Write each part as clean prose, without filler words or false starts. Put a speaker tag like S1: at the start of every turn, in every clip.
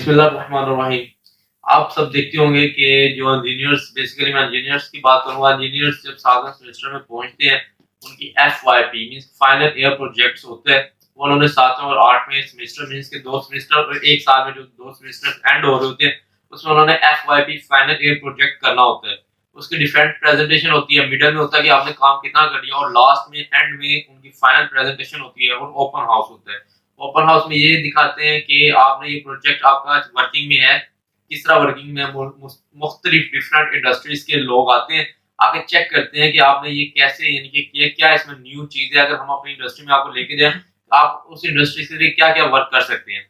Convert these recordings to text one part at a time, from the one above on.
S1: बिस्मिल्लाहिर्रहमानिर्रहीम। आप सब देखते होंगे कि जो इंजीनियर्स बेसिकली मैं इंजीनियर्स की बात करूँगा, इंजीनियर्स जब 7वें सेमेस्टर में पहुँचते हैं, उनकी एफवाईपी मीन्स फाइनल ईयर प्रोजेक्ट्स होते हैं। वो उन्होंने 7वें और 8वें सेमेस्टर मीन्स के 2 सेमेस्टर और 1 साल में जो 2 सेमेस्टर एंड हो रहे होते हैं, उसमें उन्होंने एफवाईपी फाइनल ईयर प्रोजेक्ट करना होता है। उसकी डिफरेंट प्रेजेंटेशन होती है, मिडल में होता है कि आपने काम कितना कर लिया और लास्ट में एंड में उनकी फाइनल प्रेजेंटेशन होती है और ओपन हाउस होता है। ओपन हाउस में ये दिखाते हैं कि आपने ये प्रोजेक्ट आपका वर्किंग में है, किस तरह वर्किंग में मुख्तलिफ डिफरेंट इंडस्ट्रीज के लोग आते हैं, आके चेक करते हैं कि आपने ये कैसे यानी कि किया, क्या इसमें न्यू चीज़ है, अगर हम अपनी इंडस्ट्री में आपको लेके जाएँ, आप उस इंडस्ट्री के लिए क्या-क्या वर्क कर सकते हैं।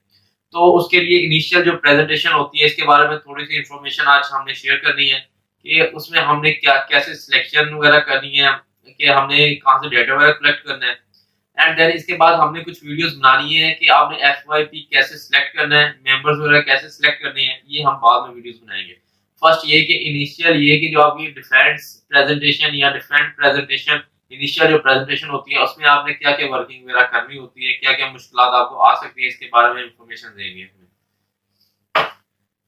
S1: तो उसके लिए इनिशियल जो प्रेज़ेंटेशन होती है, इसके बारे में थोड़ी-सी इन्फॉर्मेशन आज हमने शेयर करनी है कि उसमें हमने क्या कैसे सिलेक्शन वगैरह करनी है, कि हमने कहाँ से डेटा वगैरह कलेक्ट करना है। एंड देन इसके बाद हमने कुछ वीडियोस बनानी है कि आपने एफवाईपी कैसे सिलेक्ट करना है, मेंबर्स वगैरह कैसे सिलेक्ट करने हैं, ये हम बाद में वीडियोस बनाएंगे। फर्स्ट ये कि इनिशियल ये कि जो आपकी डिफेंस प्रेजेंटेशन या डिफरेंट प्रेजेंटेशन इनिशियल जो प्रेजेंटेशन होती है उसमें आपने क्या-क्या वर्किंग वगैरह करनी होती है, क्या-क्या मुश्किलात आपको आ सकती है, इसके बारे में इंफॉर्मेशन देंगे।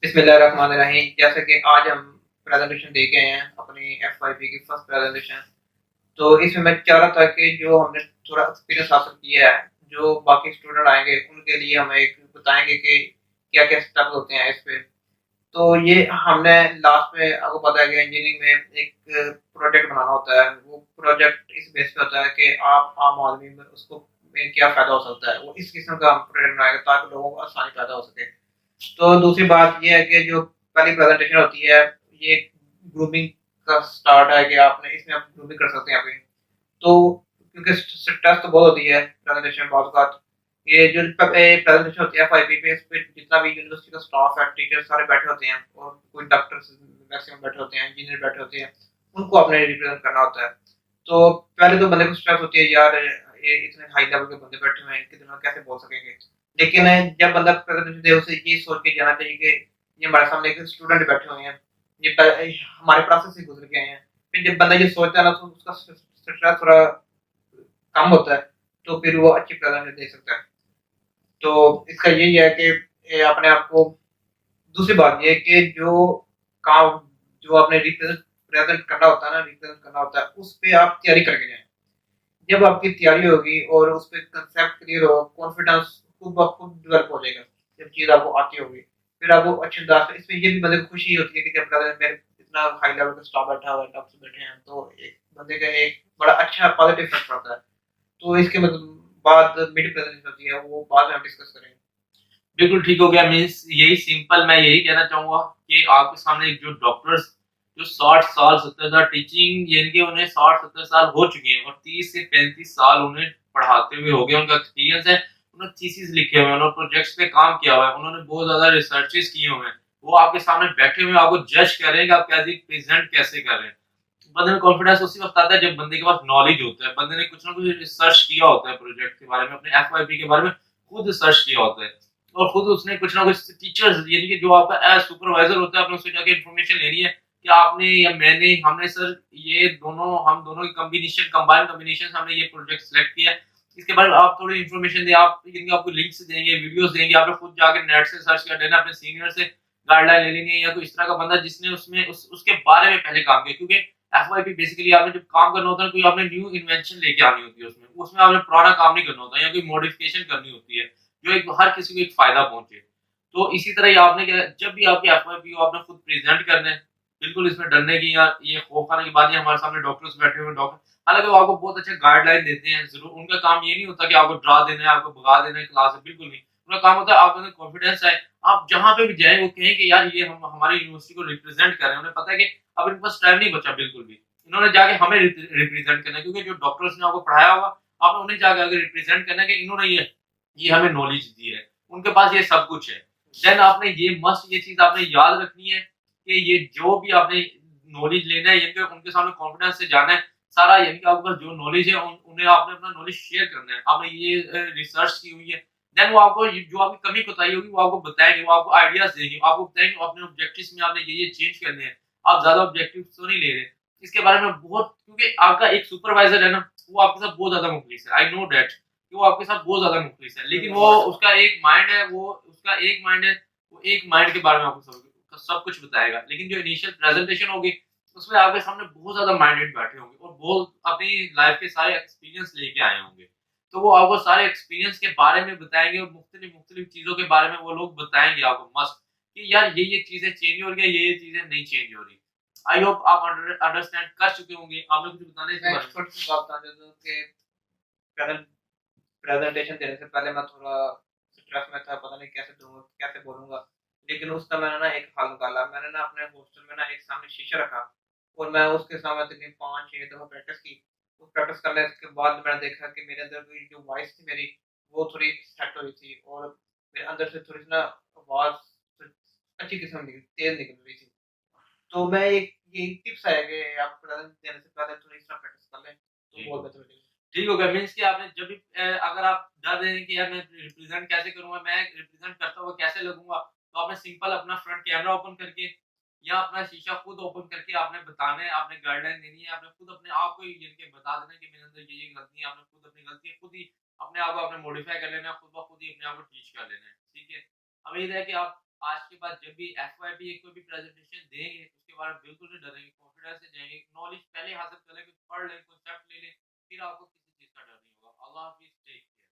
S2: बिस्मिल्लाहिर्रहमानिर्रहीम। जैसे कि आज हम प्रेजेंटेशन दे के आए हैं अपनी एफवाईपी की फर्स्ट प्रेजेंटेशन। तो इसमें मैं चाह रहा था कि जो हमने थोड़ा एक्सपीरियंस हासिल किया है, जो बाकी स्टूडेंट आएंगे उनके लिए हम एक बताएंगे कि क्या क्या स्टेप होते हैं इस पे। तो ये हमने लास्ट में आपको पता है कि इंजीनियरिंग में एक प्रोजेक्ट बनाना होता है। वो प्रोजेक्ट इस बेस पे होता है कि आप आम आदमी में उसको में क्या फायदा हो सकता है, वो इस किस्म का हम प्रोजेक्ट बनाएंगे ताकि लोगों को आसानी पैदा हो सके। तो दूसरी बात ये है कि जो पहली प्रेजेंटेशन होती है, ये ग्रूमिंग का स्टार्ट है कि आपने इसमें आप ग्रूमिंग कर सकते हैं अपनी। तो क्योंकि स्ट्रेस तो बहुत होती है प्रेजेंटेशन बहुत बात, ये जो प्रेजेंटेशन होती है एफआईपी पे, इस पे जितना भी यूनिवर्सिटी का स्टाफ है, टीचर सारे बैठे होते हैं और कोई डॉक्टर मैक्सिमम बैठे होते हैं, इंजीनियर बैठे होते हैं, उनको आपने रिप्रेजेंट करना होता है। तो पहले तो बंदे को स्ट्रेस होती है, यार ये इतने हाई लेवल के बंदे बैठे हुए हैं, इनके दिमाग कैसे बोल सकेंगे। लेकिन जब बंदा प्रेजेंटेशन दे उसे ये सोच के जाना चाहिए कि ये हमारे सामने एक स्टूडेंट बैठे हुए हैं, ये हमारे प्रोसेस से गुजर के आए हैं। फिर जब बंदा ये सोचता है ना तो उसका स्ट्रेस थोड़ा कम होता है, तो फिर वो अच्छी प्रेजेंटेशन दे सकता है। तो इसका यही है कि अपने आप को, दूसरी बात ये है कि जो काम जो आपने रिप्रेजेंट करना होता है ना, रिप्रेजेंट करना होता है, उस पे आप तैयारी करके जाएं। जब आपकी तैयारी होगी और उस पे कंसेप्ट क्लियर हो, कॉन्फिडेंस खुद ब खुद डेवलप हो जाएगा। जब चीज़ आपको आती होगी, फिर आपको अच्छे अंदाज से इसमें ये भी बंदे को खुशी होती है कि जब मेरे इतना हाई लेवल का स्टाफ बैठा हुआ है, डॉक्टर बैठे हैं, तो एक बंदे का एक बड़ा अच्छा पॉजिटिव इफेक्ट पड़ता है। तो इसके बाद मिड प्रेजेंटेशन होती है, वो बाद में हम डिस्कस करेंगे।
S1: बिल्कुल ठीक हो गया। मीन्स यही सिंपल मैं यही कहना चाहूँगा कि आपके सामने एक जो डॉक्टर्स जो 60 साल 70 साल टीचिंग यानी कि उन्हें 60-70 साल हो चुके हैं और 30 से 35 साल उन्हें पढ़ाते हुए हो गए, उनका एक्सपीरियंस है, उन्होंने थीसिस लिखे हुए हैं, उन्होंने प्रोजेक्ट्स पे काम किया हुआ है, उन्होंने बहुत ज़्यादा रिसर्चेस किए हुए हैं। वो आपके सामने बैठे हुए आपको जज कर रहे हैं कि आप कैसे प्रेज़ेंट कैसे कर रहे हैं। बंदे में कॉन्फिडेंस उसी वक़्त आता है जब बंदे के पास नॉलेज होता है, बंदे ने कुछ ना कुछ रिसर्च किया होता है प्रोजेक्ट के बारे में, अपने एफवाईपी के बारे में खुद सर्च किया होता है। और खुद उसने कुछ ना कुछ टीचर्स यानी कि जो आपका एज सुपरवाइजर होता है, आपने उससे जाके इन्फॉर्मेशन लेनी है कि आपने या मैंने हमने सर ये दोनों हम दोनों की कॉम्बिनेशन कंबाइंड कॉम्बिनेशन से हमने ये प्रोजेक्ट सेलेक्ट किया है। इसके बाद आप थोड़ी इन्फॉर्मेशन दें, आप यानी कि आपको लिंक्स देंगे, वीडियोस देंगे, आपने खुद जाके नेट से सर्च कर लेना, अपने सीनियर से गाइडलाइन ले लेनी है या कोई इस तरह का बंदा जिसने उसमें उसके बारे में पहले काम किया। क्योंकि एफवाईपी बेसिकली आपने जब काम करना होता है, कोई आपने न्यू इन्वेंशन लेके आनी होती है उसमें, उसमें आपने पुराना काम नहीं करना होता या कोई मॉडिफिकेशन करनी होती है, जो एक हर किसी को एक फ़ायदा पहुँचे। तो इसी तरह ही आपने क्या जब भी आपकी एफवाईपी हो आपने खुद प्रेज़ेंट करना है। बिल्कुल इसमें डरने की या ये खौफ खाने की बात नहीं है, हमारे सामने डॉक्टर्स बैठे हुए हैं डॉक्टर हालाँकि वो आपको बहुत अच्छे गाइडलाइन देते हैं ज़रूर, उनका काम ये नहीं होता कि आपको डरा देना है, आपको भगा देना है क्लास से, बिल्कुल नहीं। उनका काम होता है आपके अंदर कॉन्फिडेंस आए, आप जहाँ पे भी जाएँ वो कहें कि यार ये हम हमारी यूनिवर्सिटी को रिप्रेज़ेंट कर रहे हैं। उन्हें पता है कि अब इनके पास टाइम नहीं बचा बिल्कुल भी। इन्होंने जाके हमें रिप्रेज़ेंट करना है क्योंकि जो डॉक्टर्स ने आपको पढ़ाया होगा, आपने उन्हें जाके आगे रिप्रेज़ेंट करना है कि इन्होंने ये हमें नॉलेज दी है। उनके पास ये सब कुछ है। देन आपने ये चीज़ आपने याद रखनी है कि ये जो भी आपने नॉलेज लेना है, यानी कि उनके सामने कॉन्फिडेंस से जाना है, सारा यानी कि आपके पास जो नॉलेज है उन्हें आपने अपना नॉलेज शेयर करना है। आपने ये रिसर्च की हुई है, देन वो आपको जो आपकी कमी कोताही होगी वो आपको बताएँगे, वो आपको आइडियाज़ देंगे, आपको बताएँगे अपने ऑब्जेक्टिव्स में आपने ये चेंज करने हैं। आप ज़्यादा ऑब्जेक्टिव्स तो नहीं ले रहे। इसके बारे में बहुत क्योंकि आपका एक सुपरवाइज़र है ना, वो आपके साथ बहुत ज़्यादा मुखलिस है। आई नो दैट कि वो आपके साथ बहुत ज़्यादा मुखलिस है। लेकिन वो उसका एक माइंड है, वो उसका एक माइंड है, वो एक माइंड के बारे में आपको सब कुछ बताएगा। लेकिन जो इनिशियल प्रेजेंटेशन होगी उसमें आपके सामने बहुत ज्यादा माइंडेड बैठे होंगे और बहुत अपनी लाइफ के सारे एक्सपीरियंस लेके आए होंगे। तो वो आपको सारे एक्सपीरियंस के बारे में बताएंगे और मुख्तलिफ मुख्तलिफ चीजों के बारे में वो लोग बताएंगे आपको मस्त कि यार ये चीजें चेंज हो रही है, ये चीजें नहीं चेंज हो रही। आई होप आप अंडरस्टैंड कर चुके होंगे। आपने कुछ बताना है इसके
S2: मैं
S1: बारे
S2: एक
S1: में?
S2: छोटी सी बात बता देता हूँ कि प्रेजेंटेशन देने से पहले मैं थोड़ा स्ट्रेस में था, पता नहीं कैसे दूँगा, कैसे बोलूँगा। लेकिन उसका मैंने ना एक हल निकाला। मैंने ना अपने हॉस्टल में ना एक सामने शीशा रखा और मैं उसके सामने तकरीबन 5-6 दफ़ा प्रैक्टिस की। वो प्रैक्टिस करने के बाद मैंने देखा कि मेरे अंदर की जो वॉइस थी मेरी, वो थोड़ी सेट हो रही थी और मेरे अंदर से थोड़ी-सी ना आवाज़ अच्छी किस्म की तेज़ निकल रही थी। तो मैं एक यही टिप्स है कि आप प्रेज़ेंट देने से पहले थोड़ी इस तरह प्रैक्टिस कर लें, तो
S1: ठीक
S2: बहुत
S1: हो
S2: बेहतर रहेगा।
S1: ठीक हो गया। मीन्स कि आपने जब भी अगर आप डर रहे हैं कि यार मैं रिप्रेजेंट कैसे करूँगा, मैं रिप्रेजेंट करता हुआ कैसे लगूँगा, तो आपने सिंपल अपना फ्रंट कैमरा ओपन करके या अपना शीशा खुद ओपन करके आपने बताना है, आपने गाइडलाइन देनी है, आपने खुद अपने आप को ही गिन के बता देना है कि मेरे अंदर ये गलती है, आपने खुद अपनी गलती है, खुद ही अपने आप को आपने मॉडिफाई कर लेना है, खुद ब खुद ही अपने आप को टीच कर लेना है, ठीक है? उम्मीद है कि आप आज के बाद जब भी एफवाईपी या कोई भी प्रेजेंटेशन देंगे, उसके बारे में बिल्कुल नहीं डरेंगे, कॉन्फिडेंस से जाएँगे, नॉलेज पहले हासिल कर लें, कुछ पढ़ लें, कुछ ले लें, फिर आपको किसी चीज़ का डर नहीं होगा। अल्लाह हाफ़िज़, टेक केयर।